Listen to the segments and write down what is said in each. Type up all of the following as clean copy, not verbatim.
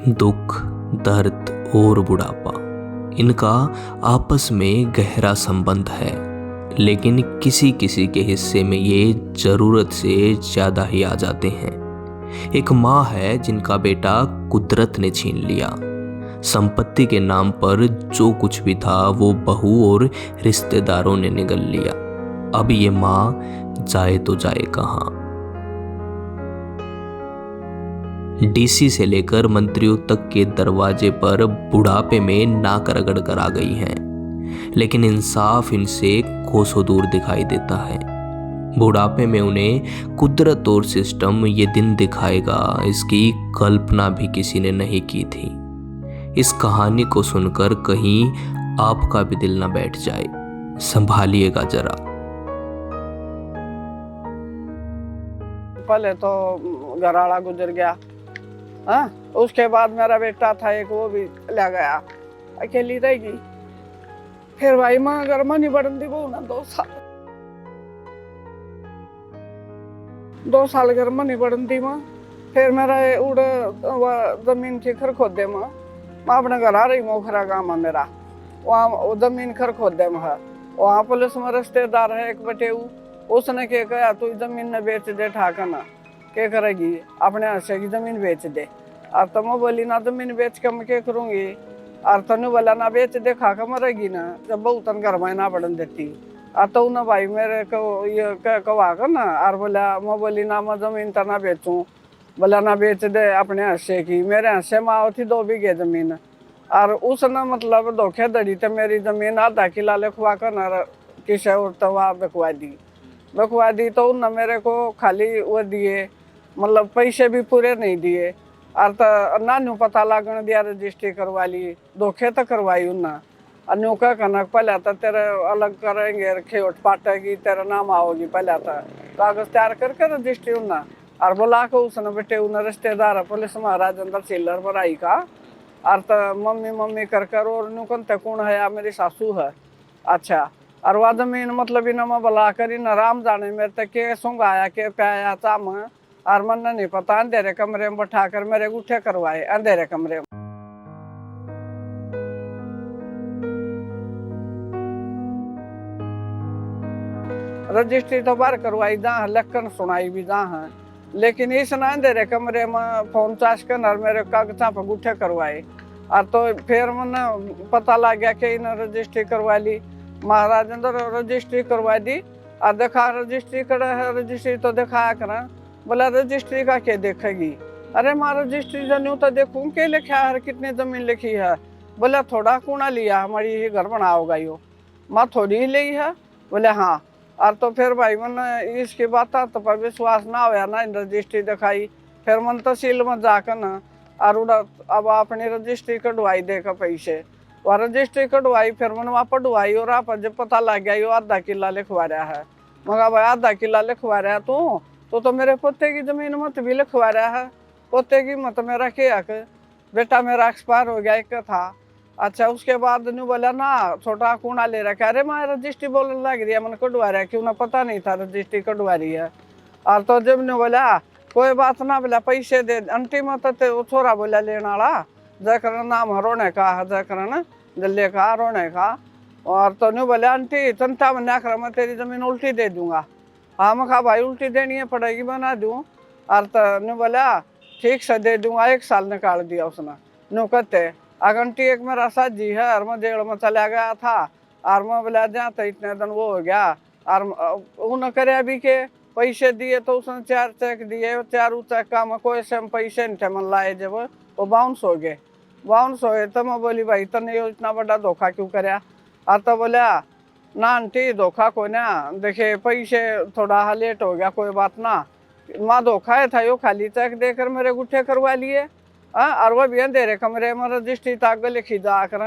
दुख, दर्द और बुढ़ापा, इनका आपस में गहरा संबंध है, लेकिन किसी किसी के हिस्से में ये ज़रूरत से ज़्यादा ही आ जाते हैं। एक माँ है जिनका बेटा कुदरत ने छीन लिया। संपत्ति के नाम पर जो कुछ भी था वो बहू और रिश्तेदारों ने निगल लिया। अब ये माँ जाए तो जाए कहाँ। डीसी से लेकर मंत्रियों तक के दरवाजे पर बुढ़ापे में नाक रगड़ कर आ गई हैं, लेकिन इंसाफ इनसे कोसों दूर दिखाई देता है। बुढ़ापे में उन्हें कुदरत और सिस्टम ये दिन दिखाएगा, इसकी कल्पना भी किसी ने नहीं की थी। इस कहानी को सुनकर कहीं आपका भी दिल न बैठ जाए, संभालिएगा जरा। पहले तो घरवाला गुजर गया, हाँ। उसके बाद मेरा बेटा था एक, वो भी ले गया, अकेली रहेगी। फिर भाई माँ घर में नहीं बढ़ती वो ना 2 साल घर में नहीं बढ़ती माँ। फिर मेरा उड़ जमीन थी खर खोदे माँ अपने घर आ रही मोखरा गाँव में मेरा, वहाँ जमीन खर खोदे में है। वहाँ पुलिस में रिश्तेदार है एक बटे, उसने क्या कहा तू जमीन ने बेच दे ठाकना, क्या करेगी अपने हिस्से की जमीन बेच दे। और तो मैं बोली ना जमीन बेच के मैं क्या करूँगी, और तनु बोला ना बेच दे खाकर मरेगी ना, जब बहुत घर में ना बढ़न देती। और तो ना भाई मेरे को ये कहा कर ना, और बोला मैं बोली ना मैं जमीन तो ना बेचूँ, बोला ना बेच दे अपने हिस्से की। मेरे हिस्से में आओ थी 2 बीघे जमीन, और उसने मतलब धोखेधड़ी तो मेरी जमीन आधा किला लिखवा कर ना किसी और तो वहाँ बकवा दी। तो उन मेरे को खाली वो दिए, मतलब पैसे भी पूरे नहीं दिए। और तो नानू पता लागण दिया, रजिस्ट्री करवा ली, धोखे तो करवाई उन्ना। अन्यों का कनक पहले तो तेरे अलग करेंगे, खेवट पाटेगी, तेरा नाम आओगी, पहले तो कागज तैयार करके रजिस्ट्री उन्ना। और बोला को उसने बेटे उन रिश्तेदार पुलिस महाराज अंदर चिल्लर पर आई का, और तो मम्मी मम्मी कर कर, और नुकन ते कौन है, मेरी सासू है। अच्छा, और वह जमीन मतलब इन में बुला कर इन राम जाने मेरे तक के सुंगाया के प्याया चाम, और मन नहीं पता अंधेरे कमरे में बैठा कर मेरे गुठे करवाए अंधेरे कमरे में। रजिस्ट्री तो बाहर करवाई जहाँ लखन सुनाई भी जहाँ, लेकिन इस ना अंधेरे कमरे में फोन चाश कर मेरे कागजा पर गुठे करवाए। और तो फिर मन पता लग गया कि इन रजिस्ट्री करवा ली, महाराज अंदर रजिस्ट्री करवा दी। और देखा रजिस्ट्री कर है, रजिस्ट्री तो दिखाया करा। बोला रजिस्ट्री का क्या देखेगी, अरे माँ रजिस्ट्री जनू तो देखूं के लिखा है, कितनी जमीन लिखी है। बोला थोड़ा कूड़ा लिया, हमारी ही घर बना होगा यो, माँ थोड़ी ही ली है। बोले हाँ। और तो फिर भाई मन इसकी बात तो पर विश्वास ना होया ना, रजिस्ट्री दिखाई। फिर मन तहसील में जाकर ना, और अब अपनी रजिस्ट्री कटवाई देकर पैसे, वह रजिस्ट्री कटवाई। फिर मन वहाँ पढ़वाई, और आप जब पता लग गया यो आधा किला लिखवा रहा है। मगा भाई आधा किला लिखवा रहा है तो मेरे पोते की जमीन मत भी लिखवा रहा है, पोते की मत मेरा क्या हक, बेटा मेरा एक्सपायर हो गया एक था। अच्छा, उसके बाद न्यू बोला ना छोटा कूड़ा ले रखा, अरे मैं रजिस्ट्री बोलने लग रही है, मैंने कटवा रहा है, क्यों ना पता नहीं था रजिस्ट्री कटवा रही है। और तो जब न्यू बोला कोई बात ना, बोला पैसे दे अंटी मत, वो छोरा बोला लेने वाला जकर नाम रोने का है, जकर ना जल्ले का रोने का। और तो न्यू बोला आंटी चिंता में ना मैं तेरी जमीन उल्टी दे दूंगा। हाँ मैं कहा भाई उल्टी देनी है पड़ेगी, बना दूँ। और तो न्यू बोला ठीक से दे दूंगा, 1 साल निकाल दिया उसने। न्यू कहते आंटी एक मेरा साजी है, और मैं जेल में चला गया था, और मैं बोला जहाँ तो इतने दिन वो हो गया। और उन्हें करे अभी के पैसे दिए तो उसने 4 चेक दिए, 4 चेक का मैं कोई से पैसे नहीं थे मन लाए, जब वो बाउंस हो गए। तो मैं बोली भाई तने इतना बड़ा धोखा क्यों कराया। और तो बोला ना आंटी धोखा को ना देखे, पैसे थोड़ा लेट हो गया, कोई बात ना, माँ धोखा है था यो, खाली चेक देकर मेरे गुठे करवा लिए। और वह भी अंधेरे कमरे में रजिस्ट्री ताक लिखी जा कर।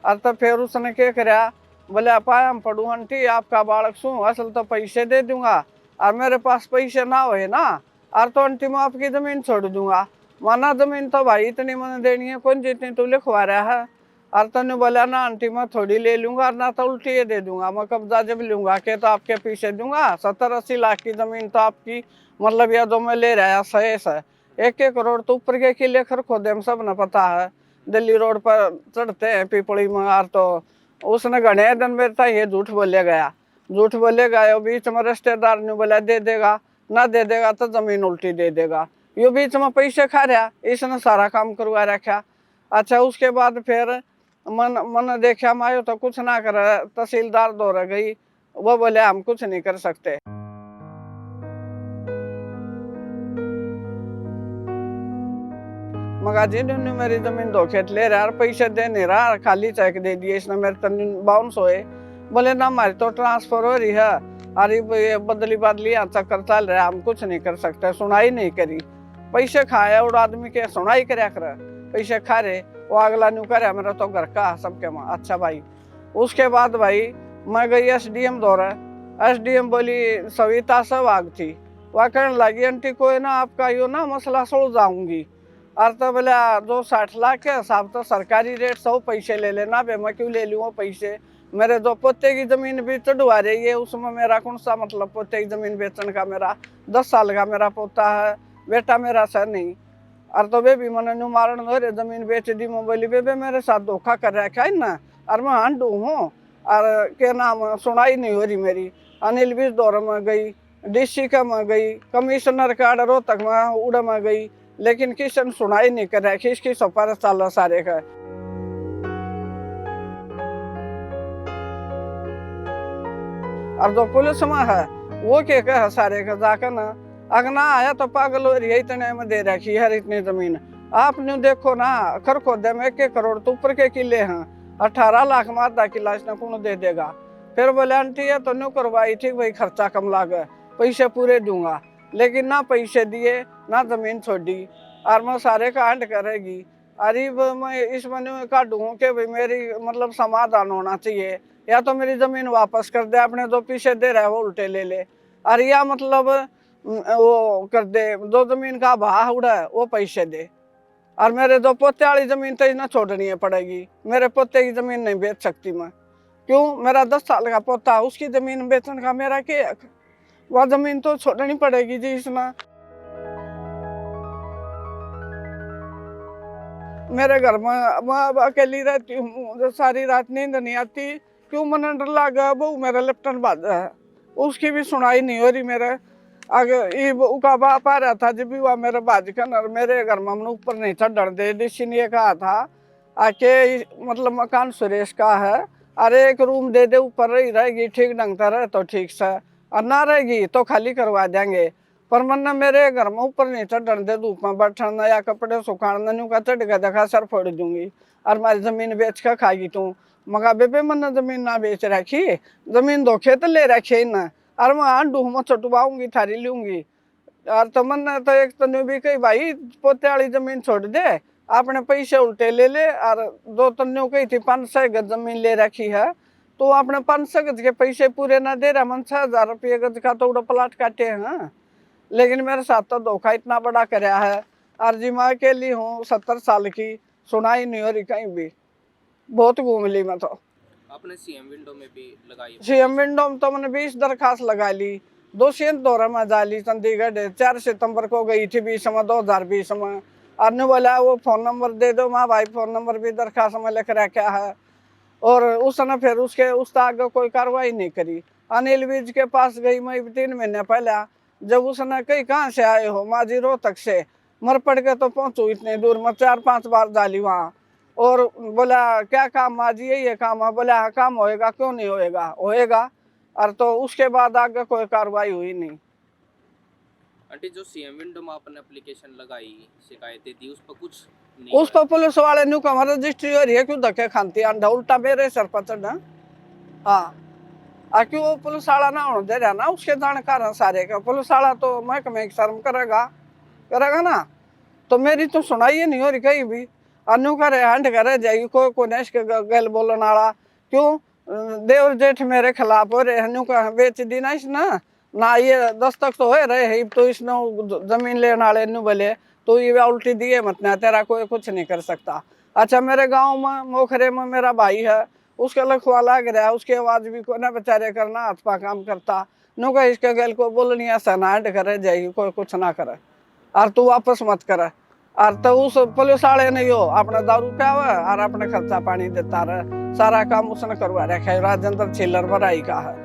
और तो फिर उसने क्या कराया, बोले पाया हम पढ़ू आंटी आपका बालक शू, असल तो पैसे दे दूंगा, और मेरे पास पैसे ना होए ना, और तो आंटी मैं आपकी जमीन छोड़ दूंगा। माना जमीन तो भाई इतनी मैंने देनी है, कौन जितनी तू लिखवा रहा है। और तने बोला ना आंटी मैं थोड़ी ले लूंगा, और ना तो उल्टी ये दे दूंगा, मैं कब्जा जब लूंगा के तो आपके पीछे दूंगा। 70-80 लाख की जमीन तो आपकी, मतलब यह जो मैं ले रहा है सही है, 1-1 करोड़ तो ऊपर के किले खर खोदे हम सब न पता है। दिल्ली रोड पर चढ़ते हैं पीपड़ी में यार, तो उसने घने दिन में था ये झूठ बोले गया, झूठ बोले गया। बीच में रिश्तेदार ने बोला दे देगा, ना दे देगा तो जमीन उल्टी दे देगा। यो बीच में पैसे खा रहा, इसने सारा काम करवा रखा। अच्छा उसके बाद फिर मन मन देखा मायो तो कुछ ना कर, तहसीलदार दौड़ गई, वो बोले हम कुछ नहीं कर सकते। मगर जिन्होंने मेरी जमीन धोखे ले रहा और पैसे दे नहीं रहा, खाली चेक दे दिए इसने, मेरे तन बाउंस होए। बोले ना हमारी तो ट्रांसफर हो रही है, अरे ये बदली बदली चक्कर चल रहा है, हम कुछ नहीं कर सकते। सुनाई नहीं करी, पैसे खाए और आदमी के सुनाई करे कर, पैसे खा रहे वो अगला न्यू करे मेरा तो घर का सबके माँ। अच्छा भाई उसके बाद भाई मैं गई SDM दौरा। SDM बोली सविता सहवाग थी, वह कहने लगी आंटी कोई ना आपका यो ना मसला सुलझाऊंगी। और तो बोले जो 60 लाख के हिसाब तो सरकारी रेट 100 पैसे ले लेना बे, मैं क्यों ले लूँ वो पैसे। मेरे जो पोते की जमीन भी चढ़वा रही है उसमें मेरा कौन सा मतलब, पोते की जमीन बेचने का। मेरा 10 साल का मेरा पोता है, बेटा मेरा सर नहीं। और तो वे भी मैंने न्यू मारण हो रहे जमीन बेच दी। मैं बोली बेबे मेरे साथ धोखा कर रखा है ना, और मैं हांडू हूँ और के नाम सुनाई नहीं हो रही मेरी। अनिल बीज दौर में गई, DC का में गई, कमिश्नर का रोहतक में उड़ में गई, लेकिन किसी ने सुनाई नहीं कर रखी। इसकी सफर साल सारे का। और जो पुलिस में है वो क्या कह सारे का जाकर ना, अगना आया तो पागल हो रही है, इतने में दे रखी है इतनी जमीन। आपने देखो ना खर खोदे में 1 करोड़ तो ऊपर के किले हैं, 18 लाख में आधा किला इसने कौन दे देगा। फिर बोले आंटी है तो न्यू करवाई, ठीक भाई खर्चा कम लागे, पैसे पूरे दूंगा। लेकिन ना पैसे दिए ना जमीन छोड़ी, और मैं सारे का हंड करेगी। अरे मैं इस महीने काटूँ कि भाई मेरी मतलब समाधान होना चाहिए, या तो मेरी जमीन वापस कर दे, अपने जो पीछे दे रहा है वो उल्टे ले ले, और या मतलब वो कर दे, जो जमीन का भाव उड़ा है वो पैसे दे। और मेरे जो पोते वाली जमीन तो इन्हें छोड़नी पड़ेगी, मेरे पोते की जमीन नहीं बेच सकती मैं। क्यों, मेरा 10 साल का पोता, उसकी जमीन बेचने का मेरा क्या हक? वह जमीन तो छोड़नी पड़ेगी जी इसमें। मेरे घर में मैं अब अकेली रहती हूँ, सारी रात नींद नहीं आती। क्यों, मन डर लगा बहू मेरा लिप्टन बाजा है, उसकी भी सुनाई नहीं हो रही। मेरे आगे का बाप आ रहा था जब भी वह मेरे बाजकन, और मेरे घर में ऊपर नहीं था डर दे। डीसी ने कहा था आके मतलब मकान सुरेश का है, अरे 1 रूम दे दे, ऊपर रही रहेगी ठीक ढंग से रहे तो ठीक से, और ना रहेगी तो खाली करवा देंगे। पर मन मेरे घर में ऊपर नहीं चढ़ने दे, धूप में बैठना या कपड़े सुखाना, न्यू का चढ़ के देखा सर फोड़ दूंगी, और मारी जमीन बेच कर खाएगी तू। मगा बेबे मन जमीन ना बेच रखी, जमीन धोखे तो ले रखी ना, और मैं आंडू में चटवाऊंगी थारी लूंगी। और तो मन तो एक तो न्यू भी कही भाई पोते वाली जमीन छोड़ दे, आपने पैसे उल्टे ले ले। और 2 तन्यों कही थी 500 गज जमीन ले रखी है, तो आपने 500 गज के पैसे पूरे ना दे रहा, मन 6000 रुपये गज का तो उड़ा प्लाट काटे हैं। लेकिन मेरे साथ तो धोखा इतना बड़ा कराया है। और जी मैं अकेली हूँ 70 साल की, सुनाई नहीं हो रही कहीं भी, बहुत घूम ली मैं तो। आपने CM विंडो में भी लगाई? CM विंडो में तो मैंने 20 दरखास्त लगा ली, 200 दौरा में जा ली चंडीगढ़। 4 सितंबर को गई थी 20 में, 2020 में। और बोला वो फोन नंबर दे दो, माँ भाई फोन नंबर भी दरखास्त में लिख रखा है। और उसने फिर उस आगे कोई कार्रवाई नहीं करी। अनिल विज के पास गई मैं 3 महीने पहले, जब उसने कही कहाँ से आए हो, माजी रोहतक से। मर पड़ के तो पहुंचू इतनी दूर, मैं 4-5 बार डाली वहाँ। और बोला क्या काम माजी, यही है काम है। बोला हाँ काम होएगा, क्यों नहीं होएगा, होएगा। और तो उसके बाद आगे कोई कार्रवाई हुई नहीं। आंटी जो CM विंडो में आपने एप्लीकेशन लगाई, शिकायतें दी, उस पर कुछ नहीं? उस पर पुलिस वाले न्यू कम रजिस्ट्री हो रही है, क्यों धक्के खाती अंडा उल्टा मेरे सर पर चढ़ना। हाँ क्यों वो पुलिस वाला ना होने दे रहा ना, उसके जानकार है सारे का। पुलिस वाला तो महकमे की शर्म करेगा ना। तो मेरी तो सुनाई नहीं हो रही कहीं भी। अनु करे हंड करे जाएगी, कोई नेश के गल बोलने वाला। क्यों, देवर जेठ मेरे खिलाफ हो रहे, अनु का बेच दी ना ना ये दस्तक तो हो रहे है, तो इसने जमीन लेने वाले नु बोले तो ये उल्टी दिए मत ना, तेरा कोई कुछ नहीं कर सकता। अच्छा मेरे गाँव में मोखरे में मेरा भाई है, उसके लखवा लग रहा है, उसकी आवाज भी को ना बेचारे करना, हाथ पा काम करता नु का इसके गल को बोलनी ऐसा ना हंड करे जाएगी, कोई कुछ ना करे। और तू वापस मत कर। और तो उस पुलिस वाले ने यो अपने दारू पियावे और अपने खर्चा पानी देता रहे, सारा काम उसने करवा रखा है। राजेंद्र चिल्लर भराई का है।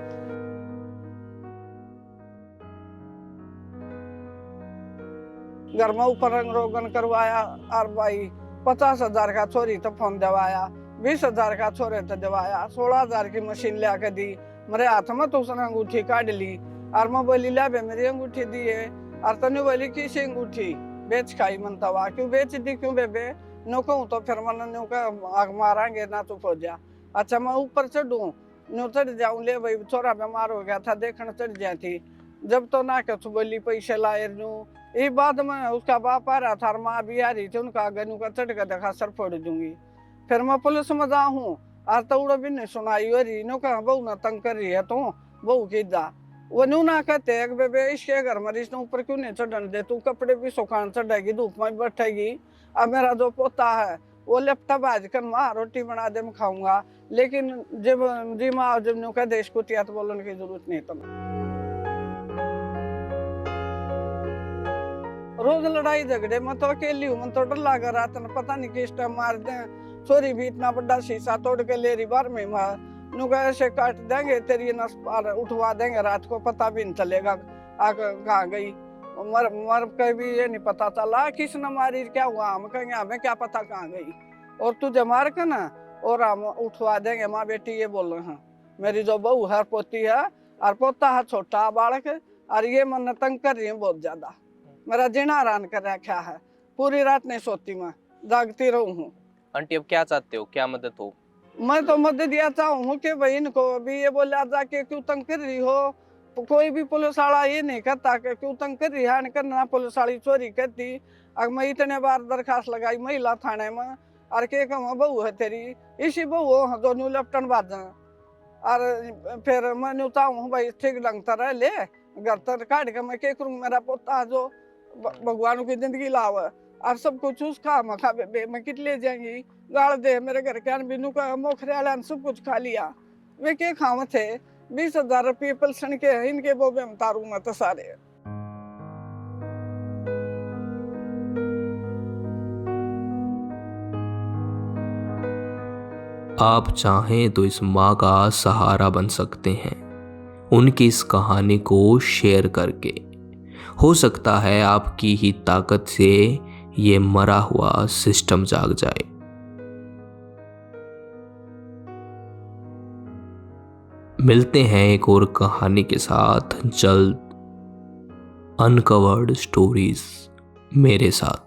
घर में ऊपर रंग रोगन करवाया और भाई 50,000 का छोरी तो फोन दवाया, 20,000 का छोरे तो दवाया, 16,000 की मशीन ले आके दी। मेरे हाथ में तो उसने अंगूठी काट ली और मैं बोली ला बे मेरी अंगूठी दी है। और तने बोली किसी अंगूठी बेच खाई मनतवा, क्यों बेच दी क्यों बेबे? नो कहूँ तो फिर मन नो का आग मारांगे ना तो हो जा। अच्छा मैं ऊपर चढ़ूं नो चढ़ जाऊं, ले भाई छोरा बीमार हो गया था देखने चढ़ जाती। जब तो ना कछ बोली पैसे लाए नू। ये बाद में उसका बाप आ रहा था और माँ भी आ रही थी, उनका गनू का चढ़ कर देखा सर फोड़ दूंगी। फिर मैं पुलिस में जाऊँ और तौड़ भी नहीं सुनाई हो रही नो कहा बहू ना तंग कर रही है तू बहू की जा। वो नू ना कहते एक बेबे इसके घर में इसने ऊपर क्यों नहीं चढ़ने दे, तू कपड़े भी सुखान चढ़ेगी धूप में बैठेगी। अब मेरा जो पोता है वो लेपटा बाज कर माँ रोटी बना दे मैं खाऊंगा, लेकिन जब जी माँ जब न्यू कह दे इसको तो बोलने की जरूरत नहीं तुम्हें। रोज लड़ाई झगड़े मैं तो अकेली हूँ, मैं तो डर लगा रहा था पता नहीं किस टाइम मार दे। छोरी भी इतना बड़ा शीशा तोड़ के ले रही बार में मार नुका ऐसे काट देंगे तेरी नस पार उठवा देंगे, रात को पता भी नहीं चलेगा कहाँ गई। मर मर के भी ये नहीं पता चला किसने मारी क्या हुआ, हम कहेंगे हमें क्या पता कहाँ गई। और तुझे मार के ना और हम उठवा देंगे। माँ बेटी ये बोल रहे हैं, मेरी जो बहू है पोती है और पोता है छोटा बालक और ये मन तंग कर रही है बहुत ज्यादा। मेरा जीना हरान कर रखा है, पूरी रात नहीं सोती मैं जागती रहूं हूँ। आंटी अब क्या चाहते हो, क्या मदद हो? मैं तो मदद दिया चाहूँ कि बहन को अभी ये बोला जाके क्यों तंग कर रही हो। कोई भी पुलिस वाला ये नहीं कहता कि क्यों तंग कर रही है, करना पुलिस वाली चोरी करती। अब मैं इतने बार दरखास्त लगाई महिला थाने में और के कहूँ बहू है तेरी इसी बहू हो जो न्यू लेफ्टन बाजा और फिर मैं न्यू चाहूँ भाई ठीक ढंग तरह ले घर तर काट के मैं के करूँ। मेरा पोता जो भगवान की जिंदगी लाव और सब कुछ उसका मखा मैं किट ले जाएंगी गाड़ दे मेरे घर के बिनू का मोखरे सब कुछ खा लिया। वे के खाव थे 20,000 रुपये पलसन के इनके वो में तारू मैं तो सारे। आप चाहें तो इस माँ का सहारा बन सकते हैं उनकी इस कहानी को शेयर करके। हो सकता है आपकी ही ताकत से ये मरा हुआ सिस्टम जाग जाए। मिलते हैं एक और कहानी के साथ जल्द। अनकवर्ड स्टोरीज मेरे साथ।